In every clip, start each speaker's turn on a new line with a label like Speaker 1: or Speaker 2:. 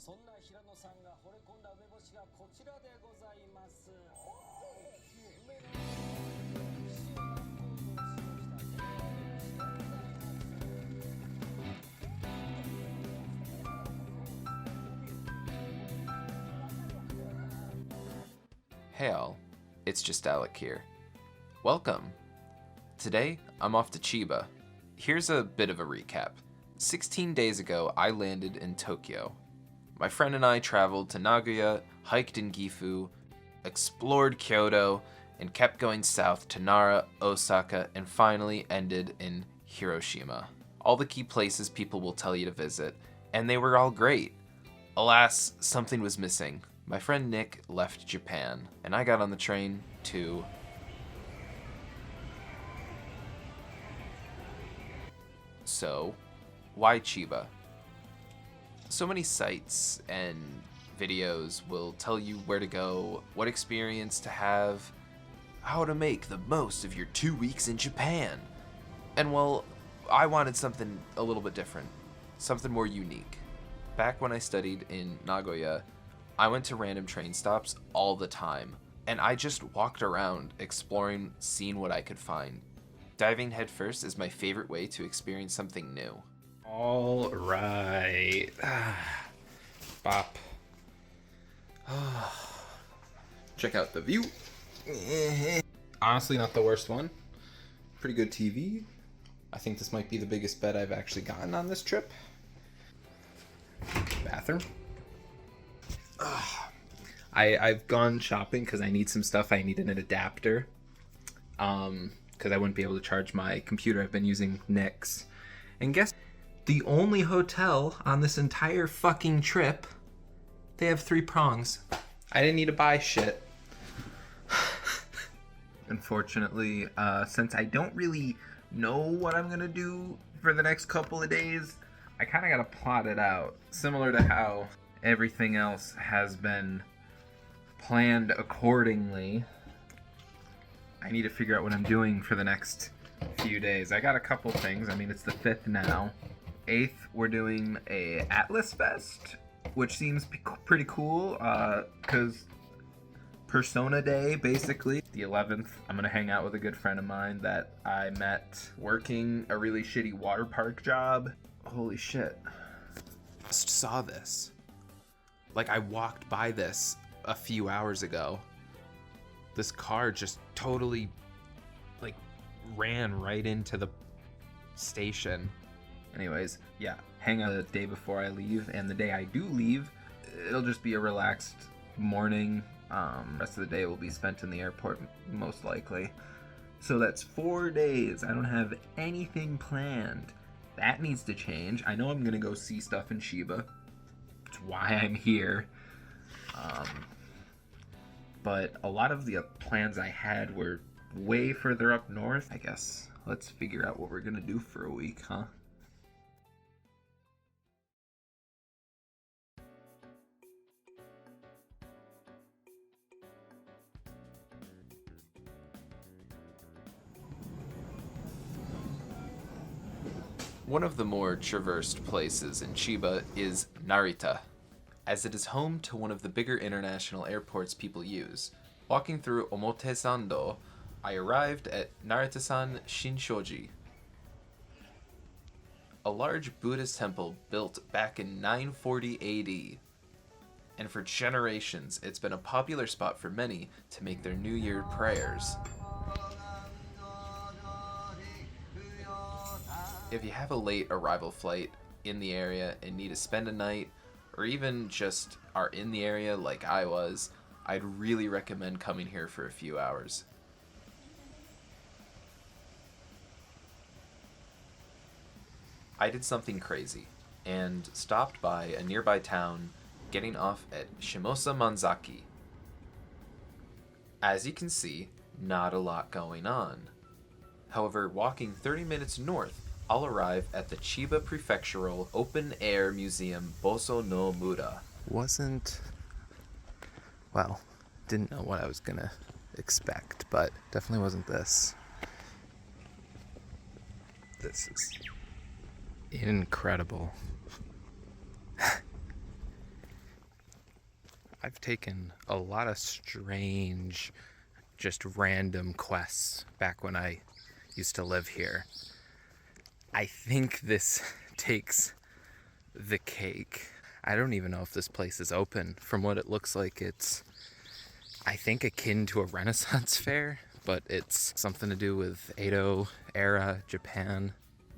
Speaker 1: そんな平野さんが惚れ込んだ梅干しがこちらでございます。梅の塩納豆を使用した
Speaker 2: Hey all, it's just Alec here. Welcome! Today, I'm off to Chiba. Here's a bit of a recap. 16 days ago, I landed in Tokyo. My friend and I traveled to Nagoya, hiked in Gifu, explored Kyoto, and kept going south to Nara, Osaka, and finally ended in Hiroshima. All the key places people will tell you to visit, and they were all great. Alas, something was missing. My friend Nick left Japan, and I got on the train to... So, why Chiba? So many sites and videos will tell you where to go, what experience to have, how to make the most of your 2 weeks in Japan. And well, I wanted something a little bit different, something more unique. Back when I studied in Nagoya, I went to random train stops all the time, and I just walked around exploring, seeing what I could find. Diving headfirst is my favorite way to experience something new.
Speaker 3: All right. Bop. Check out the view. Honestly, not the worst one. Pretty good TV. I think this might be the biggest bed I've actually gotten on this trip. Bathroom. I've gone shopping because I need some stuff. I needed an adapter. Because I wouldn't be able to charge my computer. I've been using Nick's. And guess the only hotel on this entire fucking trip, they have 3 prongs. I didn't need to buy shit. Unfortunately, since I don't really know what I'm gonna do for the next couple of days, I kind of gotta plot it out. Similar to how everything else has been planned accordingly. I need to figure out what I'm doing for the next few days. I got a couple things. I mean, it's the 5th now. 8th, we're doing a Atlas Fest, which seems pretty cool, because Persona Day, basically. The 11th, I'm gonna hang out with a good friend of mine that I met working a really shitty water park job. Holy shit. Just saw this. Like, I walked by this a few hours ago. This car just totally, like, ran right into the station. Anyways, yeah, hang out the day before I leave, and the day I do leave, it'll just be a relaxed morning. Rest of the day will be spent in the airport, most likely. So that's 4 days. I don't have anything planned. That needs to change. I know I'm gonna go see stuff in Chiba. It's why I'm here. But a lot of the plans I had were way further up north. I guess let's figure out what we're gonna do for a week, huh?
Speaker 2: One of the more traversed places in Chiba is Narita, as it is home to one of the bigger international airports people use. Walking through Omotesando, I arrived at Narita-san Shinshoji, a large Buddhist temple built back in 940 AD. And for generations, it's been a popular spot for many to make their New Year prayers. If you have a late arrival flight in the area and need to spend a night, or even just are in the area like I was, I'd really recommend coming here for a few hours. I did something crazy and stopped by a nearby town, getting off at Shimosa Manzaki. As you can see, not a lot going on. However, walking 30 minutes north, I'll arrive at the Chiba Prefectural Open Air Museum Boso no Mura.
Speaker 3: Didn't know what I was gonna expect, but definitely wasn't this. This is incredible.
Speaker 4: I've taken a lot of strange, just random quests back when I used to live here. I think this takes the cake. I don't even know if this place is open. From what it looks like, it's, I think, akin to a Renaissance fair, but it's something to do with Edo era Japan.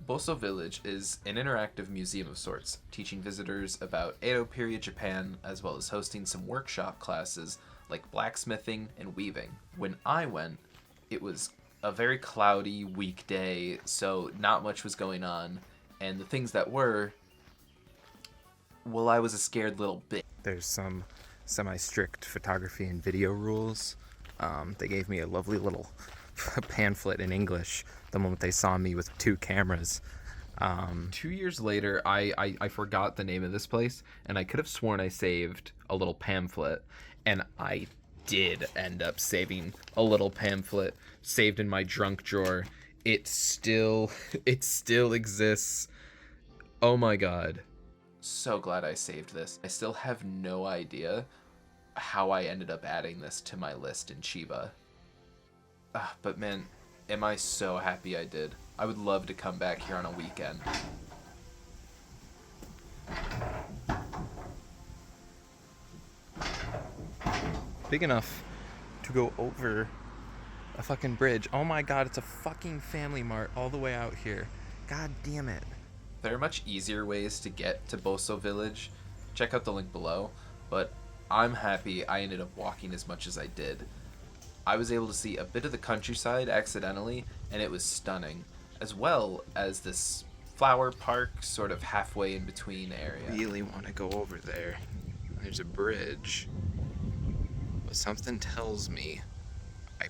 Speaker 2: Boso Village is an interactive museum of sorts, teaching visitors about Edo period Japan, as well as hosting some workshop classes like blacksmithing and weaving. When I went, it was a very cloudy weekday, so not much was going on, and the things that were, well, I was a scared little bit.
Speaker 4: There's some semi-strict photography and video rules. They gave me a lovely little pamphlet in English the moment they saw me with 2 cameras.
Speaker 2: 2 years later, I forgot the name of this place, and I could have sworn I saved a little pamphlet, and I did end up saving a little pamphlet saved in my junk drawer. It still exists. Oh my god. So glad I saved this. I still have no idea how I ended up adding this to my list in Chiba. But man, am I so happy I did. I would love to come back here on a weekend.
Speaker 4: Big enough to go over a fucking bridge. Oh my god, it's a fucking Family Mart all the way out here. God damn it.
Speaker 2: There are much easier ways to get to Boso Village. Check out the link below, but I'm happy I ended up walking as much as I did. I was able to see a bit of the countryside accidentally, and it was stunning, as well as this flower park sort of halfway in between area.
Speaker 4: I really want to go over there. There's a bridge. But something tells me I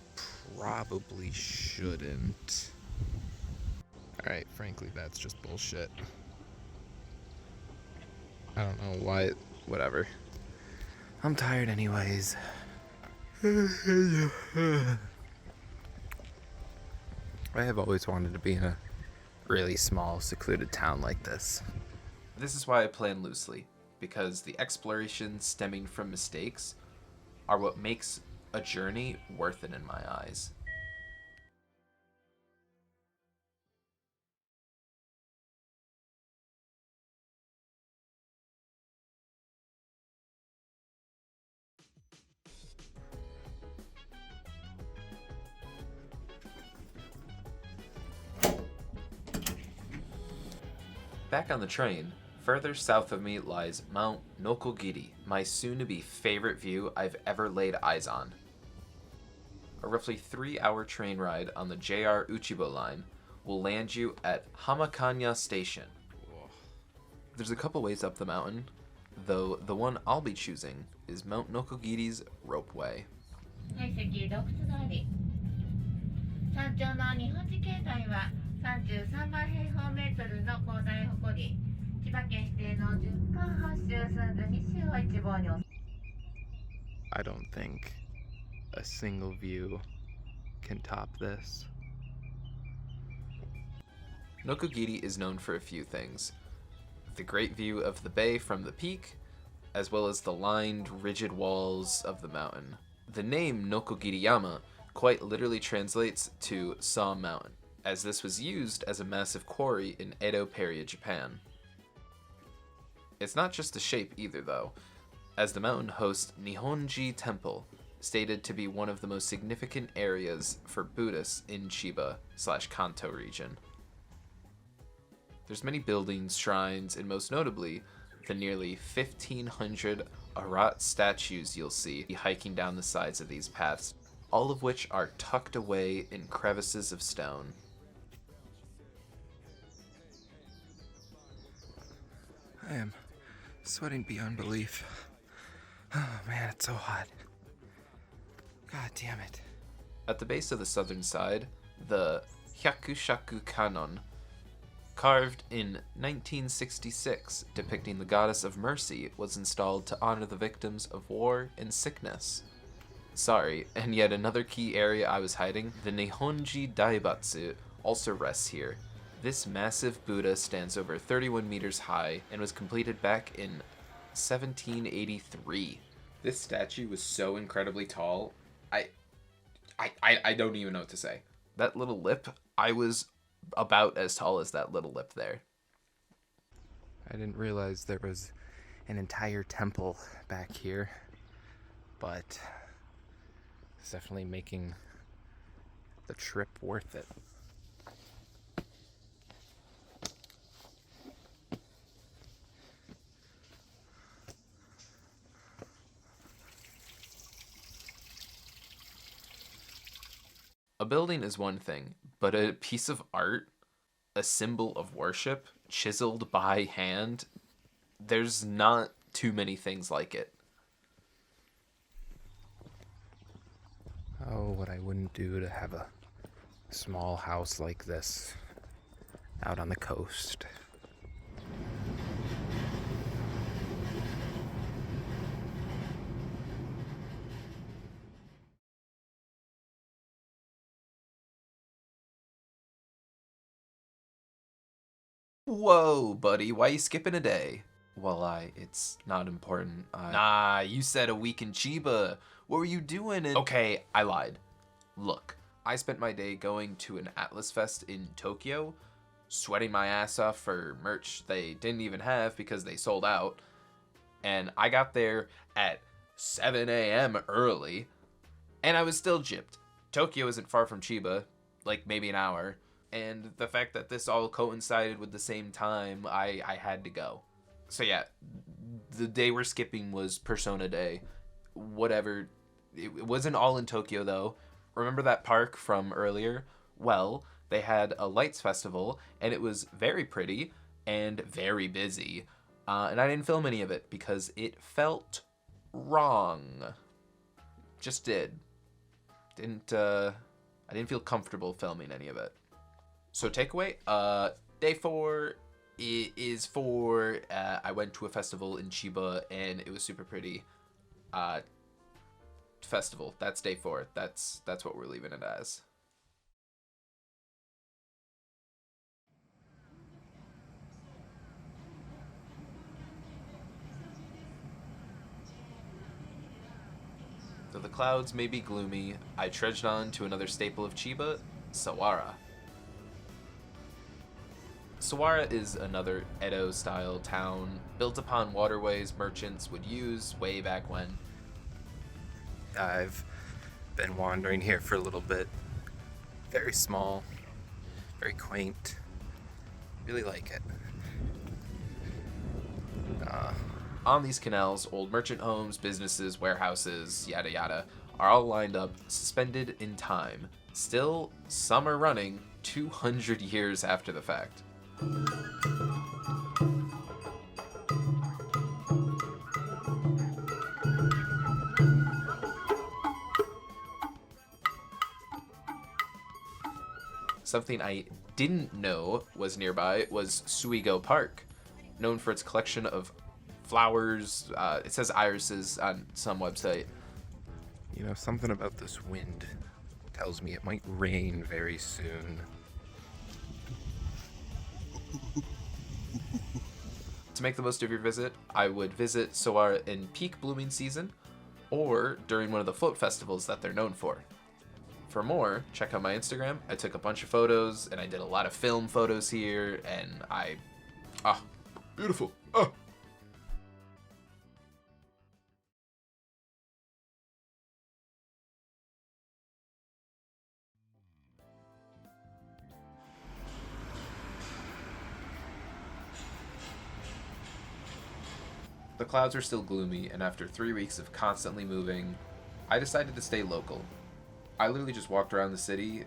Speaker 4: probably shouldn't. Alright, frankly, that's just bullshit. I don't know why, whatever. I'm tired anyways. I have always wanted to be in a really small, secluded town like this.
Speaker 2: This is why I plan loosely, because the exploration stemming from mistakes are what makes a journey worth it in my eyes. Back on the train, further south of me lies Mount Nokogiri, my soon-to-be favorite view I've ever laid eyes on. A roughly 3-hour train ride on the JR Uchibo line will land you at Hamakanya Station. There's a couple ways up the mountain, though the one I'll be choosing is Mount Nokogiri's ropeway.
Speaker 5: はい席洞窟通り山頂の日本地形態は33万平方メートルの広大を誇り千葉県指定の10間8州寸図2州を一望に
Speaker 4: I don't think a single view can top this.
Speaker 2: Nokogiri is known for a few things. The great view of the bay from the peak, as well as the lined, rigid walls of the mountain. The name Nokogiriyama quite literally translates to Saw Mountain, as this was used as a massive quarry in Edo period Japan. It's not just the shape either though, as the mountain hosts Nihonji Temple, stated to be one of the most significant areas for Buddhists in Chiba/Kanto region. There's many buildings, shrines, and most notably, the nearly 1,500 Arat statues you'll see hiking down the sides of these paths, all of which are tucked away in crevices of stone.
Speaker 4: I am sweating beyond belief. Oh man, it's so hot. God damn it.
Speaker 2: At the base of the southern side, the Hyakushaku Kanon, carved in 1966, depicting the goddess of mercy, was installed to honor the victims of war and sickness. Sorry, and yet another key area I was hiding, the Nihonji Daibatsu, also rests here. This massive Buddha stands over 31 meters high and was completed back in 1783. This statue was so incredibly tall. I don't even know what to say. That little lip, I was about as tall as that little lip there.
Speaker 4: I didn't realize there was an entire temple back here, but it's definitely making the trip worth it.
Speaker 2: A building is one thing, but a piece of art, a symbol of worship, chiseled by hand, there's not too many things like it.
Speaker 4: Oh, what I wouldn't do to have a small house like this out on the coast.
Speaker 2: Whoa, buddy, why you skipping a day? Well, it's not important. Nah, you said a week in Chiba. What were you doing in... Okay, I lied. Look, I spent my day going to an Atlas Fest in Tokyo, sweating my ass off for merch they didn't even have because they sold out, and I got there at 7 a.m. early, and I was still gypped. Tokyo isn't far from Chiba, like maybe an hour, and the fact that this all coincided with the same time, I had to go. So yeah, the day we're skipping was Persona Day. Whatever. It wasn't all in Tokyo, though. Remember that park from earlier? Well, they had a lights festival, and it was very pretty and very busy. And I didn't film any of it because it felt wrong. Just did. I didn't feel comfortable filming any of it. So takeaway, day 4 is for, I went to a festival in Chiba and it was super pretty. Festival, that's day 4. That's what we're leaving it as. Though the clouds may be gloomy, I trudged on to another staple of Chiba, Sawara. Sawara is another Edo-style town built upon waterways merchants would use way back when.
Speaker 4: I've been wandering here for a little bit. Very small, very quaint. Really like it.
Speaker 2: On these canals, old merchant homes, businesses, warehouses, yada yada, are all lined up, suspended in time. Still, some are running 200 years after the fact. Something I didn't know was nearby was Suigo Park, known for its collection of flowers. It says irises on some website.
Speaker 4: You know, something about this wind tells me it might rain very soon.
Speaker 2: To make the most of your visit, I would visit Sawara in peak blooming season or during one of the float festivals that they're known for. For more, check out my Instagram. I took a bunch of photos and I did a lot of film photos here and beautiful. The clouds were still gloomy, and after 3 weeks of constantly moving, I decided to stay local. I literally just walked around the city,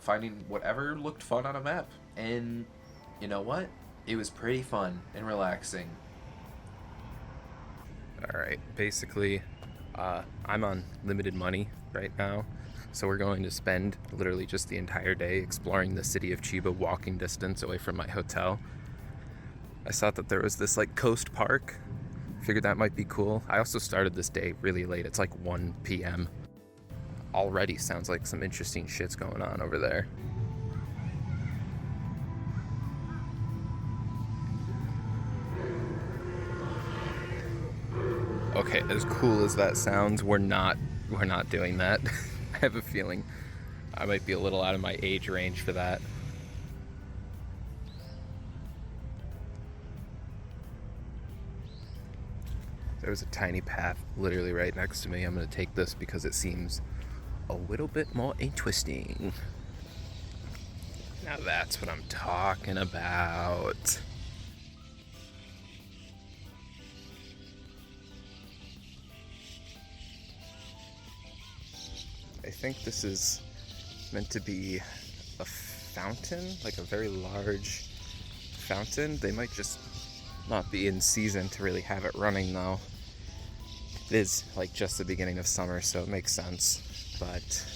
Speaker 2: finding whatever looked fun on a map. And you know what? It was pretty fun and relaxing.
Speaker 4: Alright, basically, I'm on limited money right now, so we're going to spend literally just the entire day exploring the city of Chiba, walking distance away from my hotel. I saw that there was this coast park. Figured that might be cool. I also started this day really late. It's 1 p.m. Already sounds like some interesting shit's going on over there. Okay, Okay, as cool as that sounds, we're not doing that. I have a feeling I might be a little out of my age range for that. There's a tiny path literally right next to me. I'm gonna take this because it seems a little bit more interesting. Now that's what I'm talking about. I think this is meant to be a fountain, like a very large fountain. They might just not be in season to really have it running though. It is like just the beginning of summer, so it makes sense, but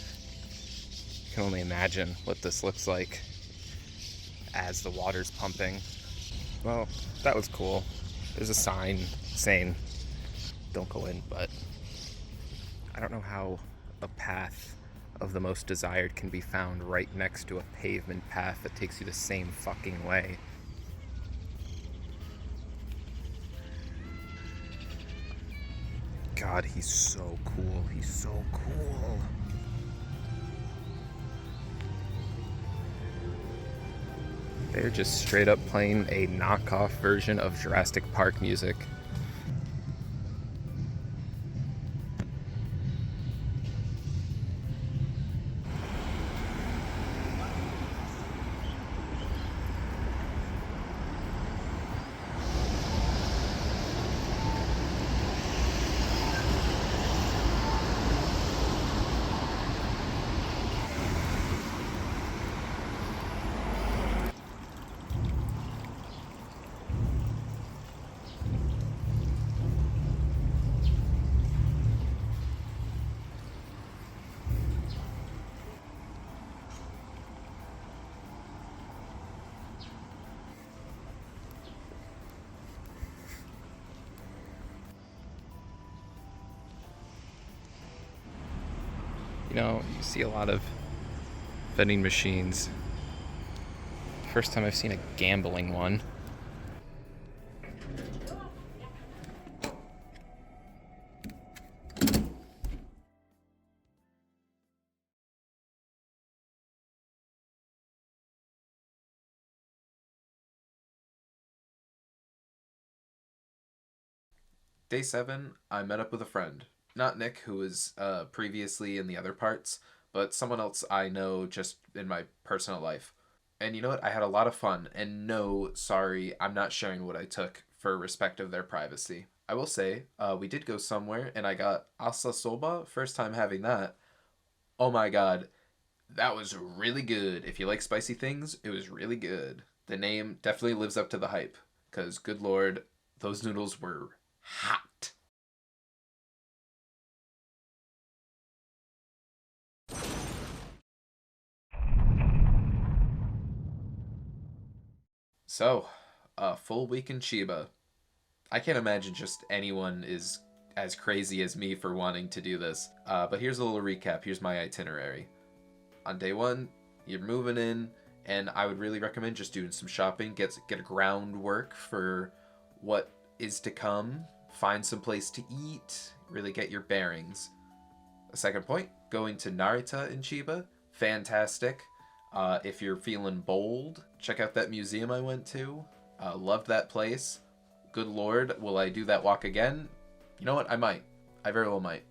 Speaker 4: I can only imagine what this looks like as the water's pumping. Well, that was cool. There's a sign saying don't go in, but I don't know how a path of the most desired can be found right next to a pavement path that takes you the same fucking way. God, he's so cool. He's so cool. They're just straight up playing a knockoff version of Jurassic Park music. You know, you see a lot of vending machines. First time I've seen a gambling one.
Speaker 2: Day 7, I met up with a friend. Not Nick, who was previously in the other parts, but someone else I know just in my personal life. And you know what? I had a lot of fun, and no, sorry, I'm not sharing what I took for respect of their privacy. I will say, we did go somewhere, and I got asa soba, first time having that. Oh my god, that was really good. If you like spicy things, it was really good. The name definitely lives up to the hype, because good lord, those noodles were hot. So, a full week in Chiba. I can't imagine just anyone is as crazy as me for wanting to do this. But here's a little recap. Here's my itinerary. On day 1, you're moving in, and I would really recommend just doing some shopping, get a groundwork for what is to come, find some place to eat, really get your bearings. A second point, going to Narita in Chiba, fantastic. If you're feeling bold, check out that museum I went to. Loved that place. Good lord, will I do that walk again? You know what? I might. I very well might.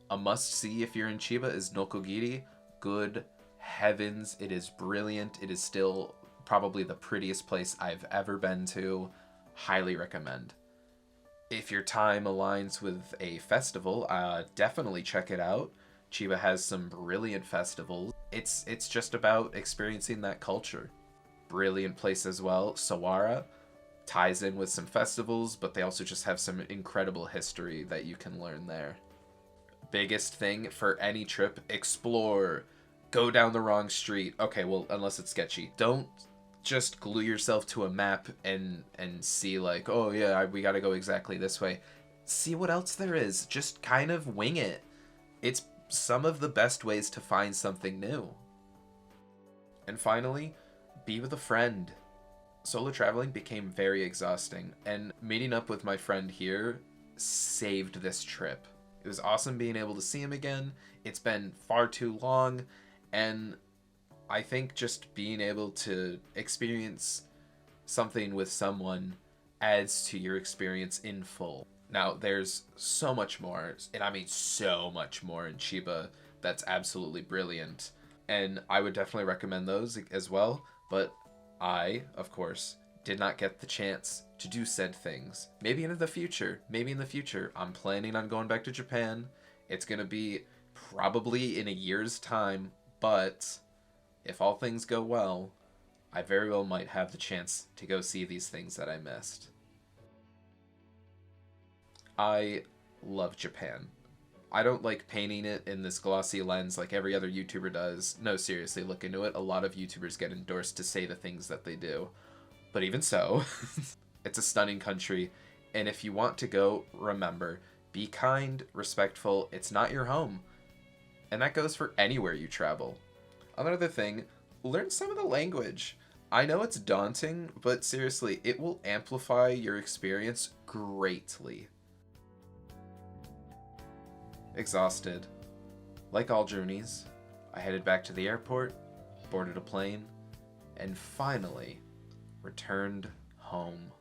Speaker 2: A must-see if you're in Chiba is Nokogiri. Good heavens, it is brilliant. It is still probably the prettiest place I've ever been to. Highly recommend. If your time aligns with a festival, definitely check it out. Chiba has some brilliant festivals. It's just about experiencing that culture. Brilliant place as well. Sawara ties in with some festivals, but they also just have some incredible history that you can learn there. Biggest thing for any trip, explore. Go down the wrong street. Okay, well, unless it's sketchy. Don't just glue yourself to a map and see like, oh yeah, we gotta go exactly this way. See what else there is. Just kind of wing it. It's some of the best ways to find something new. And finally, be with a friend. Solo traveling became very exhausting, and meeting up with my friend here saved this trip. It was awesome being able to see him again. It's been far too long, and I think just being able to experience something with someone adds to your experience in full. Now, there's so much more, and I mean so much more in Chiba that's absolutely brilliant, and I would definitely recommend those as well, but I, of course, did not get the chance to do said things. Maybe in the future, I'm planning on going back to Japan. It's gonna be probably in a year's time, but if all things go well, I very well might have the chance to go see these things that I missed. I love Japan. I don't like painting it in this glossy lens like every other YouTuber does. No, seriously, look into it. A lot of YouTubers get endorsed to say the things that they do. But even so, it's a stunning country. And if you want to go, remember, be kind, respectful. It's not your home. And that goes for anywhere you travel. Another thing, learn some of the language. I know it's daunting, but seriously, it will amplify your experience greatly. Exhausted. Like all journeys, I headed back to the airport, boarded a plane, and finally returned home.